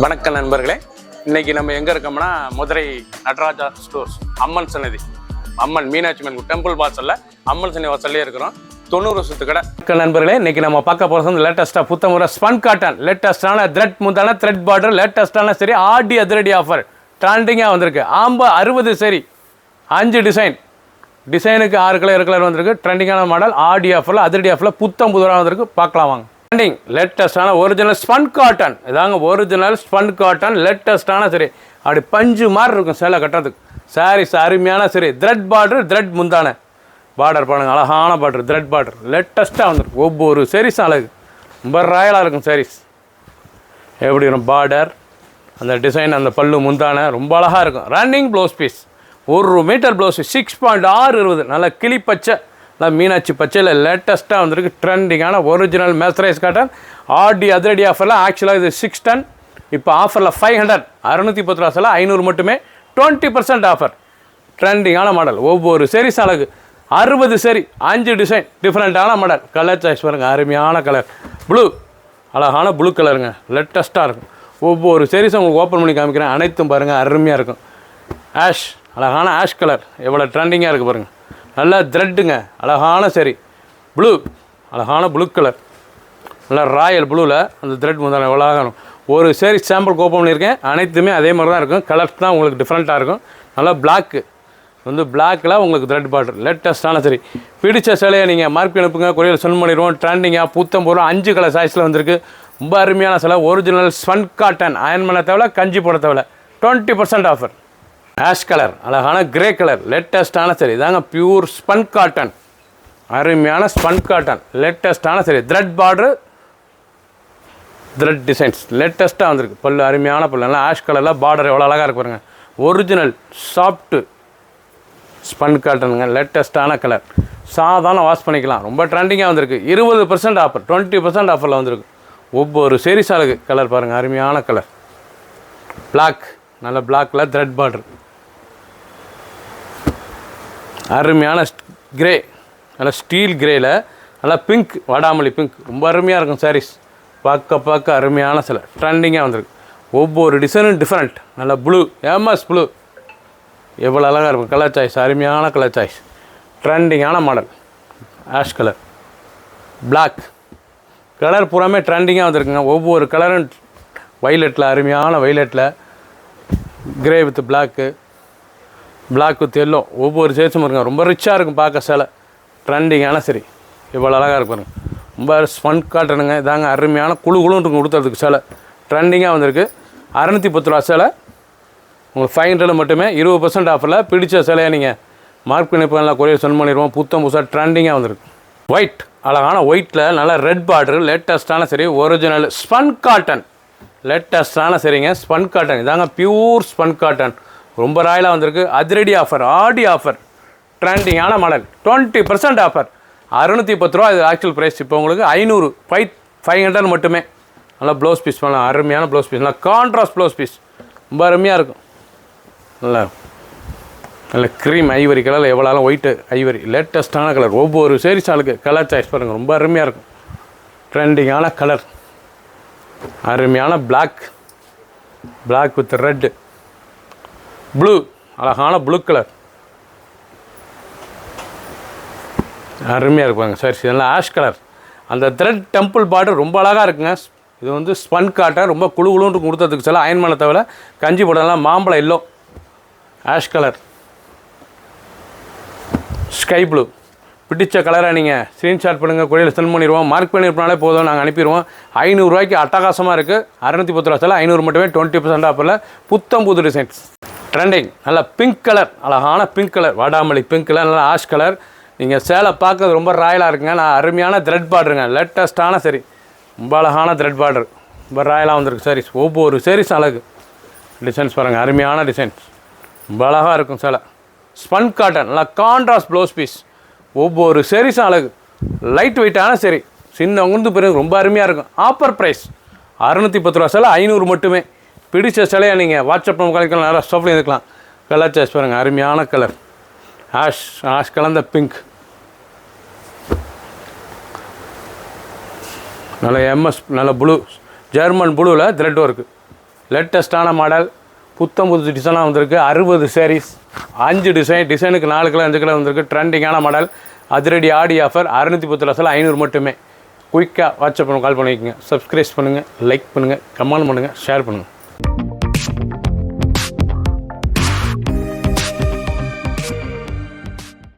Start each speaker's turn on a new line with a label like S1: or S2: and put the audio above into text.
S1: வணக்கம் நண்பர்களே, இன்னைக்கு நம்ம எங்கே இருக்கோம்னா மதுரை நடராஜா ஸ்டோர்ஸ் அம்மன் சன்னதி, அம்மன் மீனாட்சி அம்மன் டெம்பிள் வாசலில் அம்மன் சன்னதி வாசல்லே இருக்கிறோம். 90 வருஷத்து கடை. நண்பர்களே, இன்னைக்கு நம்ம பார்க்க போகிறது லேட்டஸ்ட்டாக புத்தமுறை ஸ்பன் காட்டன், லேட்டஸ்ட்டான த்ரெட் முந்தான த்ரெட் பார்டர், லேட்டஸ்ட்டான சரி ஆடி அதிரடி ஆஃபர் ட்ரெண்டிங்காக வந்திருக்கு. 60 சரி 5 டிசைனுக்கு 6 கலர் வந்திருக்கு. ட்ரெண்டிங்கான மாடல் ஆடி ஆஃபரில் அதிரடி ஆஃபரில் புத்தம் வந்திருக்கு. பார்க்கலாம் வாங்க. ட்ரெண்டிங் லேட்டஸ்டான ஒரிஜினல் ஸ்பன் காட்டன், இதாங்க ஒரிஜினல் ஸ்பன் காட்டன் லேட்டஸ்டான சரி அப்படி பஞ்சு மாதிரி இருக்கும் சேலை கட்டுறதுக்கு. சாரீஸ் அருமையான சரி த்ரெட் பார்டர், த்ரெட் முந்தான பார்டர் பாருங்க, அழகான பார்டர், த்ரெட் பார்டர் லேட்டஸ்ட்டாக வந்துருக்கு. ஒவ்வொரு சாரீஸும் அழகு, ரொம்ப ராயலாக இருக்கும் சாரீஸ். எப்படி இருக்கும் பார்டர், அந்த டிசைன், அந்த பல்லு முந்தான ரொம்ப அழகாக இருக்கும். Running blouse piece, 1 metre blouse piece 6.620, நல்லா கிளி பச்சை, நல்லா மீனாட்சி பச்சையில் லேட்டஸ்ட்டாக வந்திருக்கு. ட்ரெண்டிங்கான ஒரிஜினல் மேஸ்ரைஸ் காட்டன் ஆடி அதிரடி ஆஃபரில். ஆக்சுவலாக இது 610, இப்போ ஆஃபரில் 500, 610 ரூபா 500 மட்டுமே, 20% ஆஃபர். ட்ரெண்டிங்கான மாடல், ஒவ்வொரு சாரீஸ் அழகு. 60 சரி 5 டிசைன், டிஃப்ரெண்ட்டான மாடல். கலர் சாய்ஸ் பாருங்கள், அருமையான கலர் ப்ளூ, அழகான ப்ளூ கலருங்க, லேட்டஸ்ட்டாக இருக்கும். ஒவ்வொரு சாரீஸும் உங்களுக்கு ஓப்பன் பண்ணி காமிக்கிறேன், அனைத்தும் பாருங்கள் அருமையாக இருக்கும். ஆஷ், அழகான ஆஷ் கலர் எவ்வளோ ட்ரெண்டிங்காக இருக்குது பாருங்கள். நல்லா த்ரெட்டுங்க, அழகான சரி ப்ளூ, அழகான ப்ளூ கலர், நல்லா ராயல் ப்ளூவில் அந்த த்ரெட் முதல்ல எவ்வளோ ஆகணும். ஒரு சரி சாம்பிள் ஓப்பன் பண்ணியிருக்கேன், அனைத்துமே அதே மாதிரி தான் இருக்கும். கலர்ஸ் தான் உங்களுக்கு டிஃப்ரெண்ட்டாக இருக்கும். நல்லா பிளாக்கு வந்து பிளாக்கில் உங்களுக்கு த்ரெட் பார்டர், லேட்டஸ்ட்டான சரி. பிடிச்ச சிலையை நீங்கள் மார்க் அனுப்புங்க, கொரியர் சென்ட் பண்ணிடுவோம். ட்ரெண்டிங்காக புத்தம் போகிறோம். 5 கலர் சாய்ஸில் வந்திருக்கு. ரொம்ப அருமையான சிலை, ஒரிஜினல் ஸ்பன் காட்டன், அயன் பண்ண தேவை, கஞ்சி போட தேவை, 20% ஆஃபர். ஆஷ் கலர், அழகான கிரே கலர், லேட்டஸ்ட்டான சரி, இதாங்க பியூர் ஸ்பன் காட்டன், அருமையான ஸ்பன் காட்டன், லேட்டஸ்ட்டான சரி. த்ரெட் பார்டர், த்ரெட் டிசைன்ஸ் லேட்டஸ்ட்டாக வந்திருக்கு. பல்லு அருமையான பல்லு, நல்லா ஆஷ் கலரில் பார்டர் எவ்வளோ அழகாக இருக்கு பாருங்க. ஒரிஜினல் சாஃப்ட்டு ஸ்பன் காட்டனுங்க, லேட்டஸ்ட்டான கலர், சாதாரண வாஷ் பண்ணிக்கலாம். ரொம்ப ட்ரெண்டிங்காக வந்திருக்கு. 20% ஆஃபர், 20% ஆஃபரில் வந்திருக்கு. ஒவ்வொரு சீரிஸ் அழகு. கலர் பாருங்கள், அருமையான கலர் பிளாக், நல்ல பிளாக்கில் த்ரெட் பார்டர், அருமையான கிரே, நல்லா ஸ்டீல் கிரேயில் நல்லா பிங்க், வாடாமல்லி பிங்க், ரொம்ப அருமையாக இருக்கும் சாரீஸ். பார்க்க அருமையான சில ட்ரெண்டிங்காக வந்திருக்கு. ஒவ்வொரு டிசைனும் டிஃப்ரெண்ட். நல்லா ப்ளூ, எம்எஸ் ப்ளூ எவ்வளோ அழகாக இருக்கும். கலர் சாய்ஸ், அருமையான கலர் சாய்ஸ். ட்ரெண்டிங்கான model ash colour, black colour பூராமே ட்ரெண்டிங்காக வந்திருக்குங்க. ஒவ்வொரு கலரும் வைலட்டில், அருமையான வைலட்டில், grey with black, black with yellow, ஒவ்வொரு சேஸும் இருக்குங்க. ரொம்ப ரிச்சாக இருக்கும் பார்க்க சேலை. ட்ரெண்டிங்கான சரி இவ்வளோ அழகாக இருக்கும். ரொம்ப ஸ்பன் காட்டனுங்க, இதாங்க அருமையான குழுன்னு இருக்கும் கொடுத்ததுக்கு சேலை. ட்ரெண்டிங்காக வந்திருக்கு. 610 ரூபா சேலை உங்களுக்கு 500 மட்டுமே, 20% ஆஃபரில். பிடிச்ச சேலையை நீங்கள் மார்க் பண்ணி போகலாம், கொரியர் சென்ட் பண்ணிடுவோம். புத்தம் புதுசாக ட்ரெண்டிங்காக வந்திருக்கு. ஒயிட், அழகான ஒயிட்டில் நல்லா ரெட் பார்டர், லேட்டஸ்ட்டான சரி ஒரிஜினல் ஸ்பன் காட்டன், லேட்டஸ்ட்டான சரிங்க ஸ்பன் காட்டன், இதாங்க பியூர் ஸ்பன் காட்டன், ரொம்ப ராயலாக வந்திருக்கு. அதிரடி ஆஃபர், ஆடி ஆஃபர், ட்ரெண்டிங்கான மாடல், 20% ஆஃபர். 610 ரூபா இது ஆக்சுவல் ப்ரைஸ். இப்போ உங்களுக்கு 500 மட்டுமே. நல்லா ப்ளவுஸ் பீஸ் பண்ணலாம், அருமையான ப்ளவுஸ் பீஸ், நல்லா கான்ட்ராஸ்ட் ப்ளவுஸ் பீஸ், ரொம்ப அருமையாக இருக்கும். நல்ல க்ரீம் ஐவரி கலரில் எவ்வளோ ஒயிட்டு ஐவரி, லேட்டஸ்ட்டான கலர். ஒவ்வொரு சேரீஸ் ஆளுக்கு கலர் சாய்ஸ் பாருங்கள், ரொம்ப அருமையாக இருக்கும். ட்ரெண்டிங்கான கலர், அருமையான பிளாக் வித் ரெட்டு, ப்ளூ, அழகான ப்ளூ கலர், அருமையாக இருப்பாங்க சார். இதெல்லாம் ஆஷ் கலர், அந்த த்ரெட் டெம்பிள் பார்டர் ரொம்ப அழகாக இருக்குங்க. இது வந்து ஸ்பன் காட்டன், ரொம்ப குழுன்னு கொடுத்ததுக்கு சில அயன் பண்ண தவிர கஞ்சி போடலாம். மாம்பழம் yellow, ash colour, sky blue. பிடிச்ச கலரை நீங்கள் ஸ்க்ரீன்ஷாட் பண்ணுங்கள், கொரியர் சென்ட் பண்ணிடுவோம். மார்க் பண்ணியிருப்பாலே போதும், நாங்கள் அனுப்பிடுவோம். 500 ரூபாய்க்கு அட்டகாசமாக இருக்குது. 610 ரூபா சேலை 500 மட்டுமே, 20% ஆஃபரில். புத்தம் புது டிசைன்ஸ், ட்ரெண்டிங். நல்லா பிங்க் கலர், அழகான பிங்க் கலர், வாடாமல்லி பிங்க் கலர், நல்லா ஆஷ் கலர். நீங்கள் சேலை பார்க்கறது ரொம்ப ராயலாக இருக்குங்க. நான் அருமையான த்ரெட் பார்டருங்க, லேட்டஸ்ட்டான சரி, ரொம்ப அழகான த்ரெட் பார்டர், ரொம்ப ராயலாக வந்திருக்கு சாரீஸ். ஒவ்வொரு சாரீஸ் அழகு. டிசைன்ஸ் பாருங்கள், அருமையான டிசைன்ஸ், ரொம்ப அழகாக இருக்கும் சேலை. ஸ்பன் காட்டன், நல்லா கான்ட்ராஸ்ட் ப்ளவுஸ் பீஸ், ஒவ்வொரு சாரீஸும் அழகு. லைட் வெயிட்டான சரி, சின்னவங்க பிறகு ரொம்ப அருமையாக இருக்கும். ஆஃபர் ப்ரைஸ் 610 ரூபா சேலை 500 மட்டுமே. பிடிச்ச சிலையை நீங்கள் வாட்ஸ்அப் கலக்கலாம், நல்லா ஸ்டோஃப்லேயும் இருக்கலாம். கலர் சாய்ஸ் பாருங்கள், அருமையான கலர், ஆஷ் கலந்த பிங்க், நல்ல எம்எஸ், நல்ல ப்ளூ, ஜெர்மன் ப்ளூவில் த்ரெட் ஒர்க்கு, லேட்டஸ்ட்டான மாடல், புத்தம் புது டிசைனாக வந்திருக்கு. 60 sarees, 5 டிசைனுக்கு 4 கிலோ 5 கிலோ வந்திருக்கு. ட்ரெண்டிங்கான மாடல், அதிரடி ஆடி ஆஃபர். 610 500 மட்டுமே. குயிக்காக வாட்ஸ்அப் கால் பண்ணிக்கோங்க. சப்ஸ்கிரைப் பண்ணுங்கள், லைக் பண்ணுங்கள், கமெண்ட் பண்ணுங்கள், ஷேர் பண்ணுங்கள்.